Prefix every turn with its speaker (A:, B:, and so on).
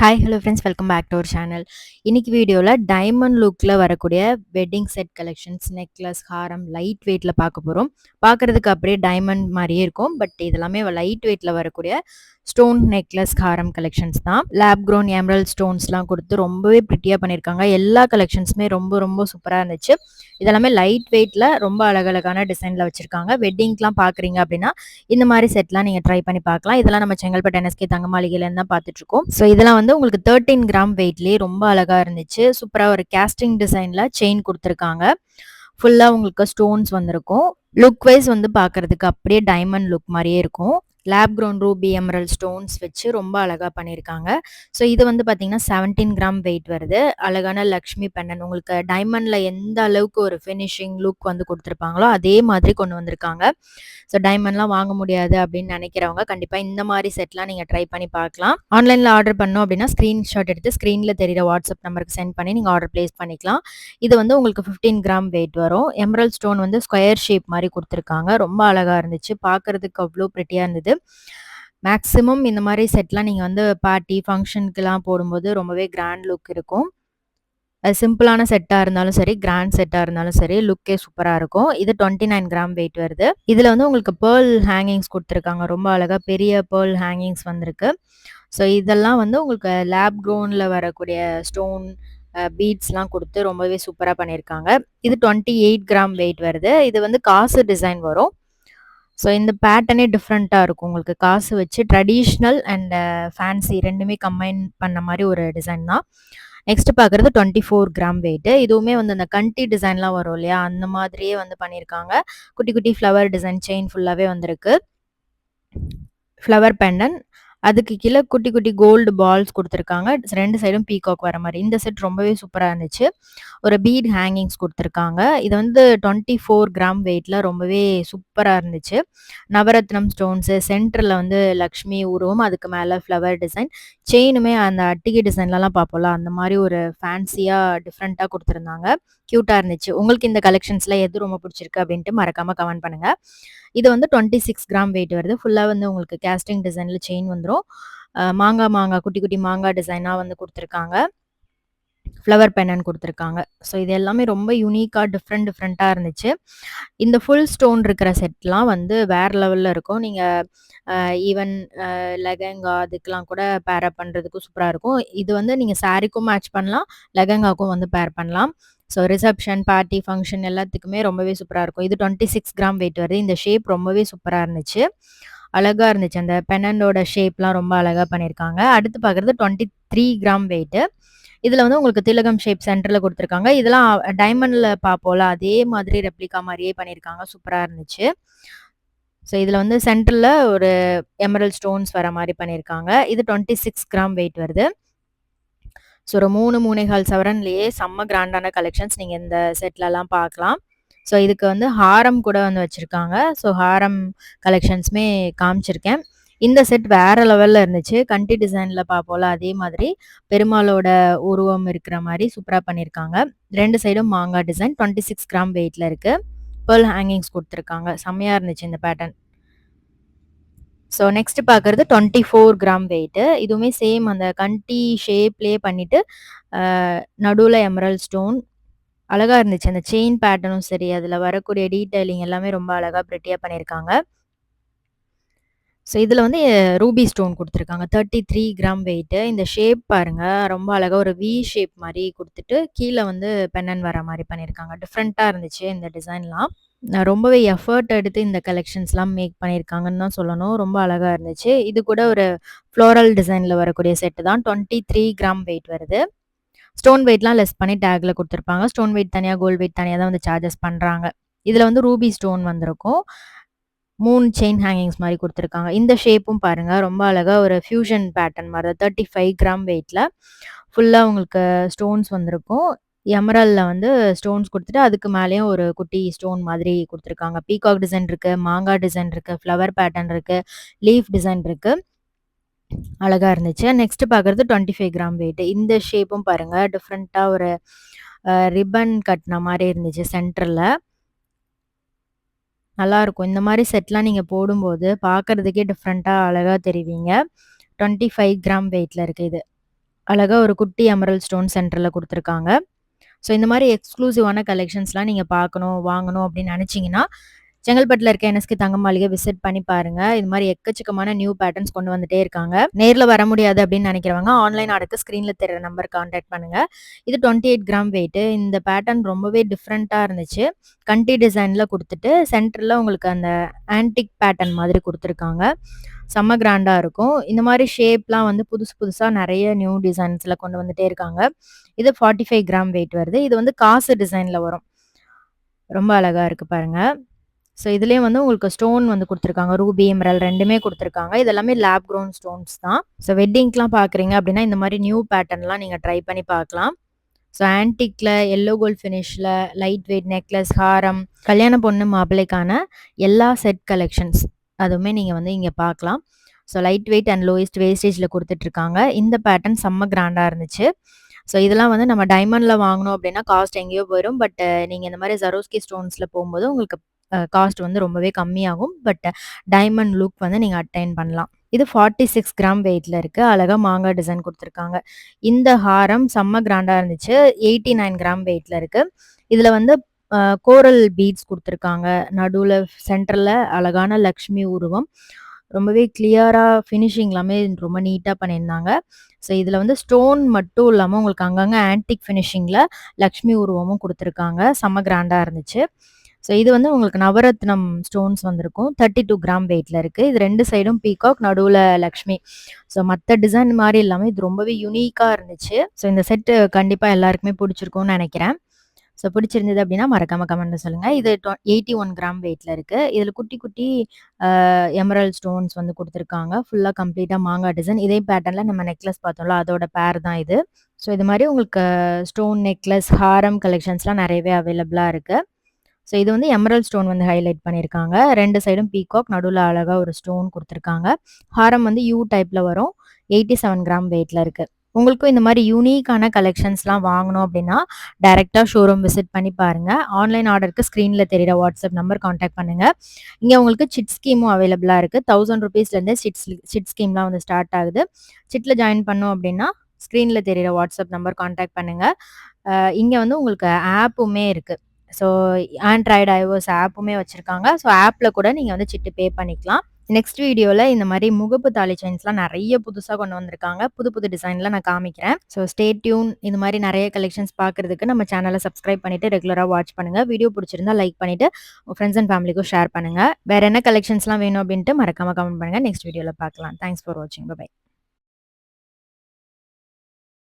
A: Hi hello friends, welcome back to our channel. இன்னைக்கு வீடியோவில் diamond லுக்கில் வரக்கூடிய வெட்டிங் செட் கலெக்ஷன்ஸ், நெக்லஸ், ஹாரம் லைட் வெயிட்டில் பார்க்க போகிறோம். பார்க்குறதுக்கு அப்படியே டைமண்ட் மாதிரியே இருக்கும், பட் இதெல்லாமே லைட் வெயிட்டில் வரக்கூடிய ஸ்டோன் நெக்லஸ் ஹாரம் கலெக்ஷன்ஸ் தான். லேப் க்ரோன் எமரல்ட் ஸ்டோன்ஸ்லாம் கொடுத்து ரொம்பவே ப்ரிட்டியாக பண்ணியிருக்காங்க. எல்லா கலெக்ஷன்ஸுமே ரொம்ப ரொம்ப சூப்பராக இருந்துச்சு. இதெல்லாமே லைட் வெயிட்டில் ரொம்ப அழகழகான டிசைனில் வச்சுருக்காங்க. வெட்டிங்க்லாம் பார்க்குறீங்க அப்படின்னா இந்த மாதிரி செட்லாம் நீங்கள் ட்ரை பண்ணி பார்க்கலாம். இதெல்லாம் நம்ம செங்கல்பட்டு NSK தங்க மாளிகையிலேருந்து தான் பார்த்துட்ருக்கோம். ஸோ இதெல்லாம் வந்து உங்களுக்கு 13 கிராம் வெயிட்லேயே ரொம்ப அழகாக இருந்துச்சு. சூப்பராக ஒரு கேஸ்டிங் டிசைனில் செயின் கொடுத்துருக்காங்க. ஃபுல்லாக உங்களுக்கு ஸ்டோன்ஸ் வந்திருக்கும். லுக் வைஸ் வந்து பார்க்குறதுக்கு அப்படியே டைமண்ட் லுக் மாதிரியே இருக்கும். Lab grown Ruby emerald stones வச்சு ரொம்ப அழகாக பண்ணியிருக்காங்க. ஸோ இது வந்து பார்த்தீங்கன்னா 17 கிராம் வெயிட் வருது. அழகான லக்ஷ்மி பெண்ணன் உங்களுக்கு டைமண்டில் எந்த அளவுக்கு ஒரு ஃபினிஷிங் லுக் வந்து கொடுத்துருப்பாங்களோ அதே மாதிரி கொண்டு வந்திருக்காங்க. ஸோ டைமண்ட்லாம் வாங்க முடியாது அப்படின்னு நினைக்கிறவங்க கண்டிப்பாக இந்த மாதிரி செட்லாம் நீங்கள் ட்ரை பண்ணி பார்க்கலாம். ஆன்லைனில் ஆர்டர் பண்ணோம் அப்படின்னா ஸ்க்ரீன்ஷாட் எடுத்து ஸ்க்ரீனில் தெரியிற வாட்ஸ்அப் நம்பருக்கு சென்ட் பண்ணி நீங்கள் ஆர்டர் பிளேஸ் பண்ணிக்கலாம். இது வந்து உங்களுக்கு 15 கிராம் வெயிட் வரும். எமரல்ட் ஸ்டோன் வந்து ஸ்கொயர் ஷேப் மாதிரி கொடுத்துருக்காங்க. ரொம்ப அழகாக இருந்துச்சு. பார்க்குறதுக்கு அவ்வளோ ப்ரிட்டியாக இருந்தது. மேக்ஸிமம் இந்த மாதிரி செட்லாம் நீங்கள் வந்து பார்ட்டி ஃபங்க்ஷனுக்குலாம் போடும்போது ரொம்பவே கிராண்ட் லுக் இருக்கும். அது சிம்பிளான செட்டாக இருந்தாலும் சரி, கிராண்ட் செட்டாக இருந்தாலும் சரி, லுக்கே சூப்பராக இருக்கும். இது 29 கிராம் வெயிட் வருது. இதில் வந்து உங்களுக்கு பேர்ல் ஹேங்கிங்ஸ் கொடுத்துருக்காங்க. ரொம்ப அழகாக பெரிய பேர்ல் ஹேங்கிங்ஸ் வந்திருக்கு. ஸோ இதெல்லாம் வந்து உங்களுக்கு லேப் க்ரோனில் வரக்கூடிய ஸ்டோன் பீட்ஸ்லாம் கொடுத்து ரொம்பவே சூப்பராக பண்ணியிருக்காங்க. இது 28 கிராம் வெயிட் வருது. இது வந்து காசு டிசைன் வரும். ஸோ இந்த பேட்டர்னே டிஃப்ரெண்ட்டாக இருக்கும். உங்களுக்கு காசு வச்சு ட்ரெடிஷ்னல் அண்ட் ஃபேன்சி ரெண்டுமே கம்பைன் பண்ண மாதிரி ஒரு டிசைன் தான். நெக்ஸ்ட் பார்க்குறது 24 கிராம் வெயிட்டு. இதுவுமே வந்து அந்த கண்டி டிசைன்லாம் வரும் இல்லையா, அந்த மாதிரியே வந்து பண்ணியிருக்காங்க. குட்டி குட்டி ஃப்ளவர் டிசைன் செயின் ஃபுல்லாகவே வந்திருக்கு. ஃப்ளவர் பெண்டன், அதுக்கு கீழே குட்டி குட்டி கோல்டு பால்ஸ் கொடுத்துருக்காங்க. 2 சைடும் பீகாக் வர மாதிரி. இந்த செட் ரொம்பவே சூப்பராக இருந்துச்சு. ஒரு பீட் ஹேங்கிங்ஸ் கொடுத்துருக்காங்க. இது வந்து 24 கிராம் வெயிட்டில் ரொம்பவே சூப்பராக இருந்துச்சு. நவரத்னம் ஸ்டோன்ஸு, சென்டரில் வந்து லக்ஷ்மி உருவம், அதுக்கு மேலே ஃப்ளவர் டிசைன், செயினுமே அந்த அட்டிகை டிசைன்லலாம் பார்ப்போம்ல அந்த மாதிரி ஒரு ஃபேன்சியாக டிஃப்ரெண்ட்டாக கொடுத்துருந்தாங்க. க்யூட்டாக இருந்துச்சு. உங்களுக்கு இந்த கலெக்ஷன்ஸில் எது ரொம்ப பிடிச்சிருக்கு அப்படின்ட்டு மறக்காமல் கமெண்ட் பண்ணுங்கள். இது வந்து 26 கிராம் வெயிட் வருது. ஃபுல்லாக வந்து உங்களுக்கு கேஸ்டிங் டிசைனில் செயின் வந்துடும். மாங்காய் குட்டி குட்டி மாங்காய் டிசைனாக வந்து கொடுத்துருக்காங்க. ஃப்ளவர் பெண்ணன் கொடுத்துருக்காங்க. ஸோ இது எல்லாமே ரொம்ப யூனிக்காக டிஃப்ரெண்ட்டாக இருந்துச்சு. இந்த ஃபுல் ஸ்டோன் இருக்கிற செட்லாம் வந்து வேறு லெவலில் இருக்கும். நீங்கள் ஈவன் லெகங்கா அதுக்கெலாம் கூட பேர் அப் பண்ணுறதுக்கும் சூப்பராக இருக்கும். இது வந்து நீங்கள் சாரீக்கும் மேட்ச் பண்ணலாம், லெகங்காக்கும் வந்து பேர் பண்ணலாம். ஸோ ரிசப்ஷன், பார்ட்டி, ஃபங்க்ஷன் எல்லாத்துக்குமே ரொம்பவே சூப்பராக இருக்கும். இது 26 கிராம் வெயிட் வருது. இந்த ஷேப் ரொம்பவே சூப்பராக இருந்துச்சு. அழகாக இருந்துச்சு. அந்த பெண்ணனோட ஷேப்லாம் ரொம்ப அழகாக பண்ணியிருக்காங்க. அடுத்து பார்க்குறது 23 கிராம் வெயிட்டு. இதில் வந்து உங்களுக்கு திலகம் ஷேப் சென்டரில் கொடுத்துருக்காங்க. இதெல்லாம் டைமண்டில் பார்ப்போம்ல அதே மாதிரி ரெப்ளிகா மாதிரியே பண்ணியிருக்காங்க. சூப்பராக இருந்துச்சு. ஸோ இதில் வந்து சென்டரில் ஒரு எமரல்ட் ஸ்டோன்ஸ் வர மாதிரி பண்ணியிருக்காங்க. இது 26 கிராம் வெயிட் வருது. ஸோ ஒரு 3.25 சவரன்லேயே செம்ம கிராண்டான கலெக்ஷன்ஸ் நீங்கள் இந்த செட்லலாம் பார்க்கலாம். ஸோ இதுக்கு வந்து ஹாரம் கூட வந்து வச்சுருக்காங்க. ஸோ ஹாரம் கலெக்ஷன்ஸுமே காமிச்சிருக்கேன். இந்த செட் வேறு லெவலில் இருந்துச்சு. கண்டி டிசைனில் பார்ப்போம்ல அதே மாதிரி பெருமாளோட உருவம் இருக்கிற மாதிரி சூப்பராக பண்ணியிருக்காங்க. 2 சைடும் மாங்காய் டிசைன் 26 கிராம் வெயிட்டில் இருக்குது. பேர்ல் ஹேங்கிங்ஸ் கொடுத்துருக்காங்க. செம்மையாக இருந்துச்சு இந்த பேட்டர்ன். ஸோ நெக்ஸ்ட் பார்க்குறது 24 கிராம் வெயிட்டு. இதுவுமே சேம் அந்த கண்டி ஷேப்லேயே பண்ணிவிட்டு நடுவில் எமரல்ட் ஸ்டோன் அழகாக இருந்துச்சு. அந்த செயின் பேட்டர்னும் சரி, அதில் வரக்கூடிய டீட்டெயிலிங் எல்லாமே ரொம்ப அழகாக ப்ரிட்டியாக பண்ணியிருக்காங்க. ஸோ இதில் வந்து ரூபி ஸ்டோன் கொடுத்துருக்காங்க. 33 கிராம் வெயிட்டு. இந்த ஷேப் பாருங்கள், ரொம்ப அழகாக ஒரு வி ஷேப் மாதிரி கொடுத்துட்டு கீழே வந்து பெண்ணன் வர மாதிரி பண்ணியிருக்காங்க. டிஃப்ரெண்ட்டாக இருந்துச்சு இந்த டிசைன்லாம். ரொம்பவே எஃபர்ட் எடுத்து இந்த கலெக்ஷன்ஸ்லாம் மேக் பண்ணியிருக்காங்கன்னு தான் சொல்லணும். ரொம்ப அழகாக இருந்துச்சு. இது கூட ஒரு ஃப்ளோரல் டிசைனில் வரக்கூடிய செட்டு தான். 23 கிராம் வெயிட் வருது. ஸ்டோன் வெயிட்லாம் லெஸ் பண்ணி டேக்கில் கொடுத்துருப்பாங்க. ஸ்டோன் வெயிட் தனியாக, கோல்டு வெயிட் தனியாக தான் வந்து சார்ஜஸ் பண்ணுறாங்க. இதில் வந்து ரூபி ஸ்டோன் வந்திருக்கும். 3 செயின் ஹேங்கிங்ஸ் மாதிரி கொடுத்துருக்காங்க. இந்த ஷேப்பும் பாருங்கள், ரொம்ப அழகாக ஒரு ஃபியூஷன் பேட்டர்ன் மாதிரி 35 கிராம் வெயிட்டில் ஃபுல்லாக உங்களுக்கு ஸ்டோன்ஸ் வந்திருக்கும். எமரல்ல வந்து ஸ்டோன்ஸ் கொடுத்துட்டு அதுக்கு மேலேயும் ஒரு குட்டி ஸ்டோன் மாதிரி கொடுத்துருக்காங்க. பீகாக் டிசைன் இருக்குது, மாங்காய் டிசைன் இருக்குது, ஃப்ளவர் பேட்டர்ன் இருக்குது, லீஃப் டிசைன் இருக்குது. அழகாக இருந்துச்சு. நெக்ஸ்ட் பார்க்குறது 25 கிராம் வெயிட். இந்த ஷேப்பும் பாருங்கள், டிஃப்ரெண்ட்டாக ஒரு ரிப்பன் கட்டின மாதிரி இருந்துச்சு சென்டரில். நல்லாயிருக்கும். இந்த மாதிரி செட்லாம் நீங்கள் போடும்போது பார்க்குறதுக்கே டிஃப்ரெண்ட்டாக அழகாக தெரிவிங்க. 25 கிராம் வெயிட்டில் இருக்குது இது. அழகா ஒரு குட்டி எமரல்ட் ஸ்டோன் சென்டர்ல குடுத்துருக்காங்க. ஸோ இந்த மாரி எக்ஸ்க்ளூசிவான கலெக்ஷன்ஸ்லாம் நீங்க பார்க்கணும், வாங்கணும் அப்படின்னு நெனச்சீங்கன்னா, செங்கல்பட்டுல இருக்க என்எஸ்கே தங்க மாளிகை விசிட் பண்ணி பாருங்க. இது மாரி எக்கச்சக்கமான நியூ பேட்டர்ன்ஸ் கொண்டு வந்துட்டே இருக்காங்க. நேர்ல வர முடியாது அப்படின்னு நெனைக்கிறவங்க, ஆன்லைன் ஆர்டருக்கு ஸ்க்ரீன்ல தெரியிற நம்பர் கான்டாக்ட் பண்ணுங்க. இது 28 கிராம் வெயிட்டு. இந்த பேட்டர்ன் ரொம்பவே டிஃப்ரெண்ட்டா இருந்துச்சு. கண்டி டிசைன்ல குடுத்துட்டு, சென்டர்ல உங்களுக்கு அந்த ஆன்டிக் பேட்டர்ன் மாதிரி குடுத்துருக்காங்க. செம்ம கிராண்டா இருக்கும். இந்த மாரி ஷேப்லாம் வந்து புதுசு புதுசா நெறைய நியூ டிசைன்ஸ்ல கொண்டு வந்துட்டே இருக்காங்க. இது 45 கிராம் வெயிட் வருது. இது வந்து காசு டிசைன்ல வரும். ரொம்ப அழகா இருக்கு பாருங்க. ஸோ இதுலயும் வந்து உங்களுக்கு ஸ்டோன் வந்து குடுத்துருக்காங்க. ரூபி, எமரல்ட் 2மே குடுத்துருக்காங்க. இது எல்லாமே லேப் க்ரவுன் ஸ்டோன்ஸ் தான். ஸோ வெட்டிங்க்குலாம் பார்க்குறீங்க அப்படின்னா, இந்த மாரி நியூ பேட்டர்ன்லாம் நீங்க ட்ரை பண்ணி பார்க்கலாம். ஸோ ஆன்டிக்ல, எல்லோ கோல்ட் ஃபினிஷ்ல, லைட் வெயிட் நெக்லஸ், ஹாரம், கல்யாண பொண்ணு மாப்பிள்ளைக்கான எல்லா செட் கலெக்ஷன்ஸ் அதுவுமே நீங்க வந்து இங்க பார்க்கலாம். So light weight and lowest வேஸ்டேஜ்ல குடுத்துட்ருக்காங்க. இந்த பேட்டர்ன் செம்ம கிராண்டா இருந்துச்சு. ஸோ இதெல்லாம் வந்து நம்ம டைமண்ட்ல வாங்குனோம் அப்படின்னா, காஸ்ட் எங்கேயோ போயிரும். பட் நீங்க இந்த மாரி சரோஸ்கி ஸ்டோன்ஸ்ல போம்போது உங்களுக்கு காஸ்ட் வந்து ரொம்பவே கம்மியாகும். பட் டைமண்ட் லுக் வந்து நீங்க அட்டைன் பண்ணலாம். இது 46 கிராம் வெயிட்ல இருக்கு. அழகா மாங்காய் டிசைன் குடுத்துருக்காங்க. இந்த ஹாரம் செம்ம கிராண்டா இருந்துச்சு. 89 கிராம் வெயிட்ல இருக்கு. இதுல வந்து கோரல் பீட்ஸ் குடுத்துருக்காங்க. நடுவுல சென்டர்ல அழகான லக்ஷ்மி உருவம். ரொம்பவே கிளியரா ஃபினிஷிங் எல்லாமே ரொம்ப நீட்டா பண்ணியிருந்தாங்க. ஸோ இதுல வந்து ஸ்டோன் மட்டும் இல்லாம உங்களுக்கு அங்கங்க ஆன்டிக் ஃபினிஷிங்ல லக்ஷ்மி உருவமும் குடுத்துருக்காங்க. செம்ம கிராண்டா இருந்துச்சு. ஸோ இது வந்து உங்களுக்கு நவரத்னம் ஸ்டோன்ஸ் வந்திருக்கும். 32 கிராம் வெயிட்ல இருக்கு. இது 2 சைடும் பீகாக், நடுவுல லக்ஷ்மி. ஸோ மத்த டிசைன் மாரி இல்லாம இது ரொம்பவே யூனிக்கா இருந்துச்சு. ஸோ இந்த செட் கண்டிப்பா எல்லாருக்குமே புடிச்சிருக்கும்னு நெனைக்கிறேன். ஸோ பிடிச்சிருந்தது அப்படின்னா மறக்காம கமெண்ட்ல சொல்லுங்க. இது 81 கிராம் வெயிட்ல இருக்கு. இதுல குட்டி குட்டி எமரல்ட் ஸ்டோன்ஸ் வந்து குடுத்துருக்காங்க. ஃபுல்லா கம்ப்ளீட்டா மாங்காய் டிசைன். இதே பேட்டர்ன்ல நம்ம நெக்லஸ் பார்த்தோம்ல, அதோட பேர் தான் இது. ஸோ இது மாரி உங்களுக்கு ஸ்டோன் நெக்லஸ், ஹாரம் கலெக்ஷன்ஸ்லாம் நெறையவே அவைலபிளா இருக்கு. ஸோ இது வந்து எமரல்ட் ஸ்டோன் வந்து ஹைலைட் பண்ணியிருக்காங்க. 2 சைடும் பீகாக், நடுவுல அழகா ஒரு ஸ்டோன் குடுத்துருக்காங்க. ஹாரம் வந்து யூ டைப்ல வரும். 87 கிராம் வெயிட்ல இருக்கு. உங்களுக்கும் இந்த மாரி யூனிக்கான கலெக்ஷன்ஸ்லாம் வாங்கணும் அப்படின்னா, டைரக்ட்டா ஷோரூம் விசிட் பண்ணி பாருங்க. ஆன்லைன் ஆர்டருக்கு ஸ்க்ரீன்ல தெரியிற வாட்ஸ்அப் நம்பர் கான்டாக்ட் பண்ணுங்க. இங்க உங்களுக்கு சிட் ஸ்கீமும் அவைலபிளா இருக்கு. ₹1000 சிட் ஸ்கீம்லாம் வந்து ஸ்டார்ட் ஆகுது. சிட்ல ஜாயின் பண்ணோம் அப்படின்னா, ஸ்க்ரீன்ல தெரியிற வாட்ஸ்அப் நம்பர் கான்டாக்ட் பண்ணுங்க. இங்க வந்து உங்களுக்கு ஆப்புமே இருக்கு. ஸோ ஆண்ட்ராய்டு, ஐஓஎஸ் ஆப்புமே வச்சிருக்காங்க. ஸோ ஆப்ல கூட நீங்க வந்து சிட்டு பே பண்ணிக்கலாம். நெக்ஸ்ட் வீடியோல இந்த மாரி முகப்பு தாலி செயின்ஸ்லாம் நெறைய புதுசா கொண்டு வந்திருக்காங்க. புது புது டிசைன்ல நான் காமிக்கிறேன். So stay tune. இந்த மாரி நெறைய கலெக்ஷன்ஸ் பார்க்கறதுக்கு நம்ம சேனல சப்ஸ்கிரைப் பண்ணிட்டு ரெகுலரா வாட்ச் பண்ணுங்க. வீடியோ புடிச்சிருந்தா லைக் பண்ணிட்டு உங்க ஃப்ரெண்ட்ஸ் அண்ட் ஃபேமிலிக்கும் ஷேர் பண்ணுங்க. வேற என்ன கலெக்ஷன்ஸ்லாம் வேணும் அப்டின்ட்டு மறக்காம கமெண்ட் பண்ணுங்க. நெக்ஸ்ட் வீடியோல பார்க்கலாம். தேங்க்ஸ் ஃபார் வாட்சிங். Bye by.